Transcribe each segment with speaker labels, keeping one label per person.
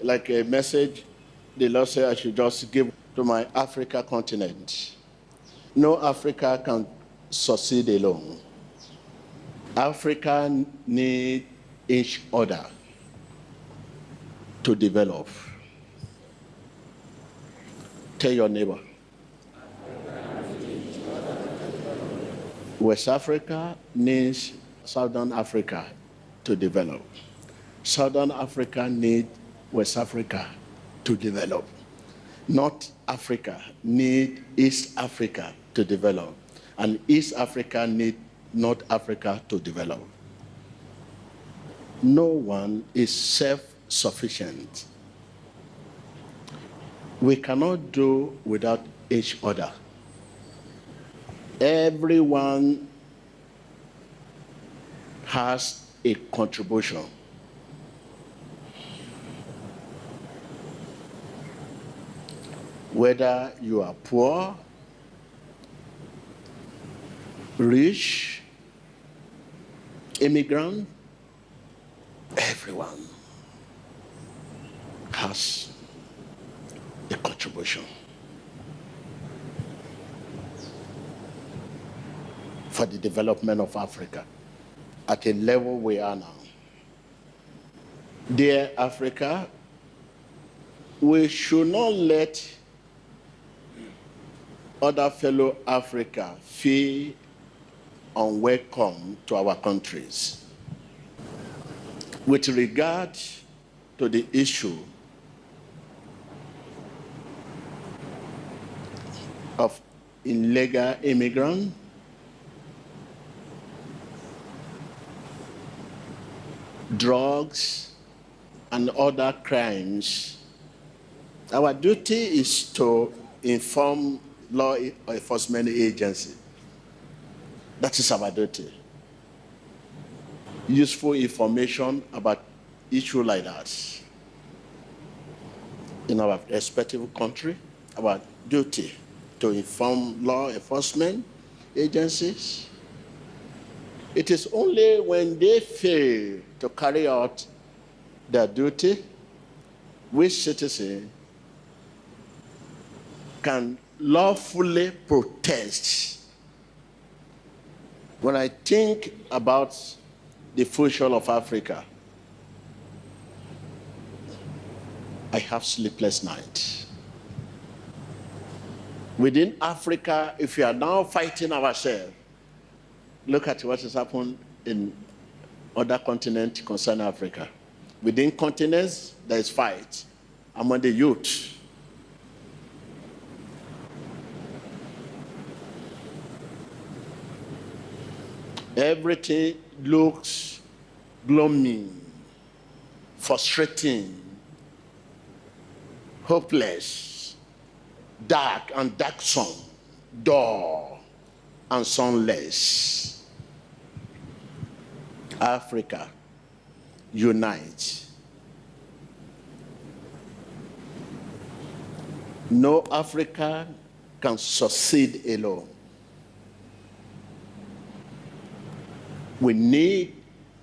Speaker 1: like a message the Lord said I should just give to my Africa continent. No Africa can succeed alone. Africa needs each other to develop. Tell your neighbor. West Africa needs Southern Africa to develop. Southern Africa needs West Africa to develop. North Africa needs East Africa to develop. And East Africa needs North Africa to develop. No one is self-sufficient. We cannot do without each other. Everyone has a contribution. Whether you are poor, rich, immigrant, everyone has a contribution for the development of Africa at a level we are now. Dear Africa, we should not let other fellow Africa feel unwelcome to our countries. With regard to the issue of illegal immigrants, drugs, and other crimes, our duty is to inform law enforcement agency. That is our duty. Useful information about issues like that in our respective country, our duty to inform law enforcement agencies. It is only when they fail to carry out their duty, which citizen can lawfully protest. When I think about the future of Africa, I have sleepless nights. Within Africa, if we are now fighting ourselves, look at what has happened in other continents concerning Africa. Within continents, there is fight among the youth. Everything looks gloomy, frustrating, hopeless, dark and darksome, dull and sunless. Africa, unite. No Africa can succeed alone. We need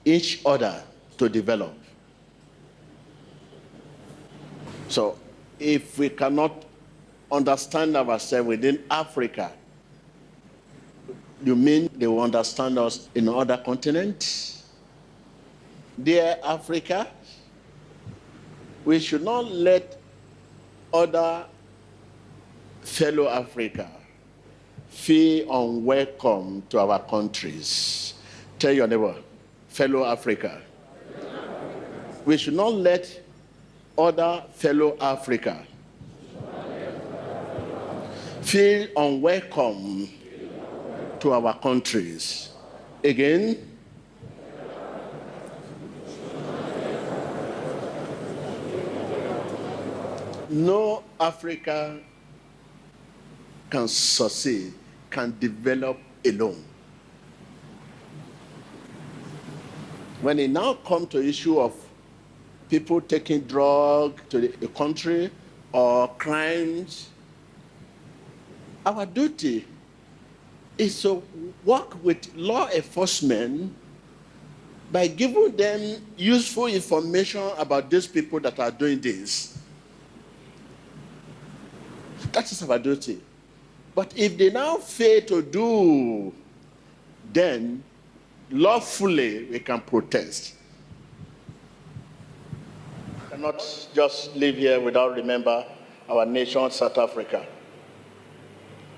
Speaker 1: each other to develop. So if we cannot understand ourselves within Africa, you mean they will understand us in other continents? Dear Africa, we should not let other fellow Africa feel unwelcome to our countries. Tell your neighbor, fellow Africa. We should not let other fellow Africa feel unwelcome to our countries. Again, no Africa can succeed, can develop alone. When it now comes to issue of people taking drugs to the country or crimes, our duty is to work with law enforcement by giving them useful information about these people that are doing this. That is our duty. But if they now fail to do, then lawfully we can protest. We cannot just live here without remember our nation, South Africa.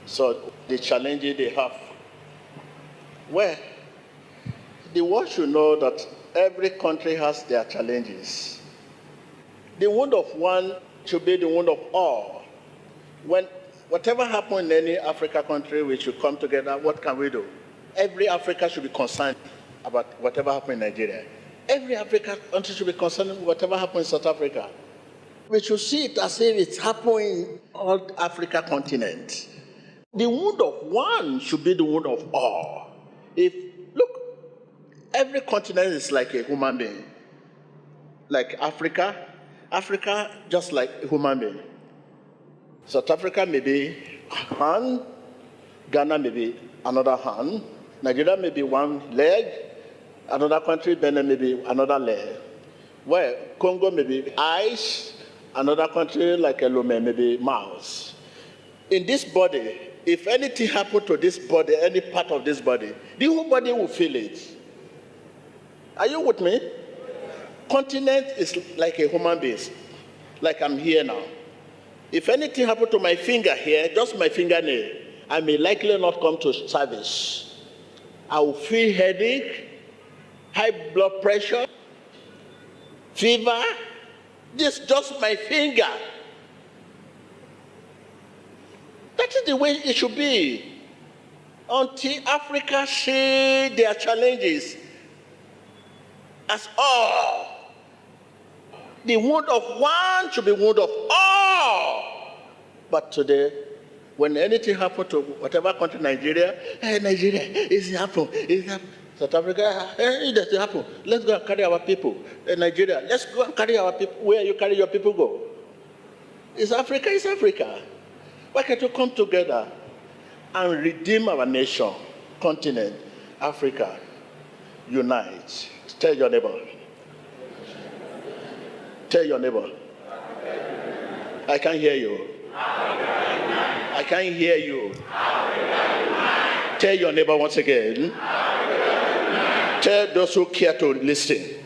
Speaker 1: So the challenges they have. Well, the world should know that every country has their challenges. The wound of one should be the wound of all. When whatever happens in any African country, we should come together. What can we do? Every Africa should be concerned about whatever happens in Nigeria. Every African country should be concerned with whatever happens in South Africa. We should see it as if it's happening in all Africa continent. The wound of one should be the wound of all. Look, every continent is like a human being. Like Africa just like a human being. South Africa may be hand, Ghana may be another hand, Nigeria may be one leg, another country, Benin may be another leg. Well, Congo may be eyes, another country like Lomé may be mouth. In this body, if anything happened to this body, any part of this body, the whole body will feel it. Are you with me? Continent is like a human being, like I'm here now. If anything happened to my finger here, just my fingernail, I may likely not come to service. I will feel headache, high blood pressure, fever. This is just my finger. That is the way it should be. Until Africa see their challenges as all. The wound of one should be wound of all. But today, when anything happens to whatever country, Nigeria, it's happened. South Africa, it doesn't happen. Let's go and carry our people. Nigeria, let's go and carry our people. Where you carry your people go? It's Africa, it's Africa. Why can't you come together and redeem our nation, continent, Africa, unite? Tell your neighbor. Tell your neighbor. I can't hear you. I can't hear you. Tell your neighbor once again. Tell those who care to listen.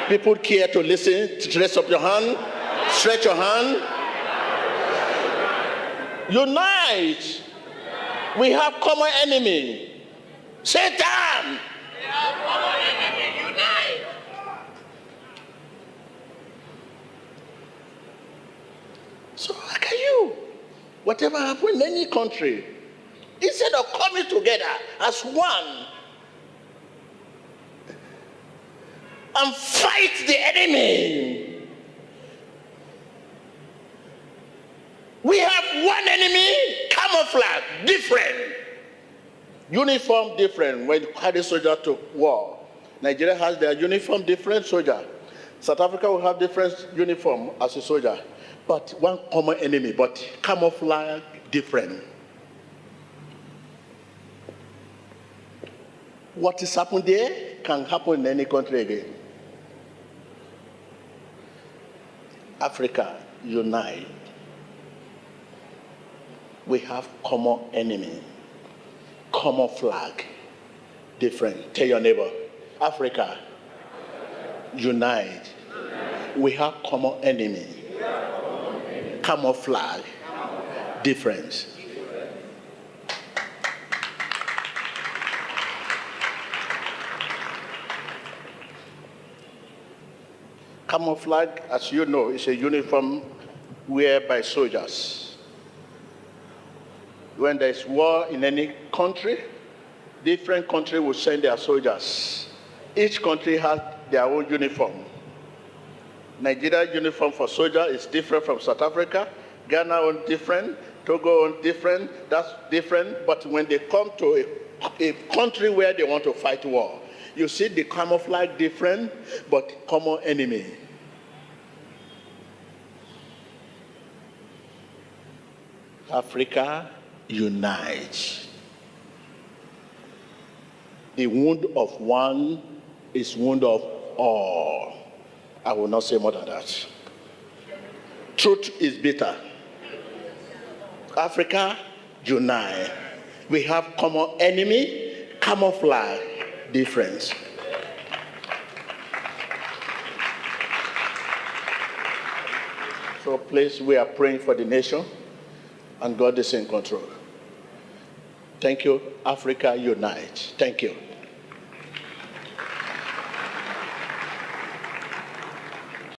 Speaker 1: People care to listen. Stretch up your hand. Stretch your hand. Unite. We have common enemy. Satan. We have common enemy. Unite. So how can you? Whatever happens in any country, instead of coming together as one and fight the enemy, we have one enemy, camouflage, different. Uniform different when you carry soldier to war. Nigeria has their uniform different soldier. South Africa will have different uniform as a soldier. But one common enemy, but camouflage different. What is happening there can happen in any country again. Africa, unite. We have common enemy, common flag, different. Tell your neighbor, Africa, unite. We have common enemy. Camouflage, difference. Camouflage, as you know, is a uniform worn by soldiers. When there is war in any country, different countries will send their soldiers. Each country has their own uniform. Nigeria uniform for soldier is different from South Africa. Ghana own different. Togo own different. That's different. But when they come to a country where they want to fight war, you see the camouflage different, but common enemy. Africa, unite. The wound of one is wound of all. I will not say more than that. Truth is bitter. Africa, unite. We have common enemy, camouflage, difference. So please, we are praying for the nation, and God is in control. Thank you. Africa, unite. Thank you.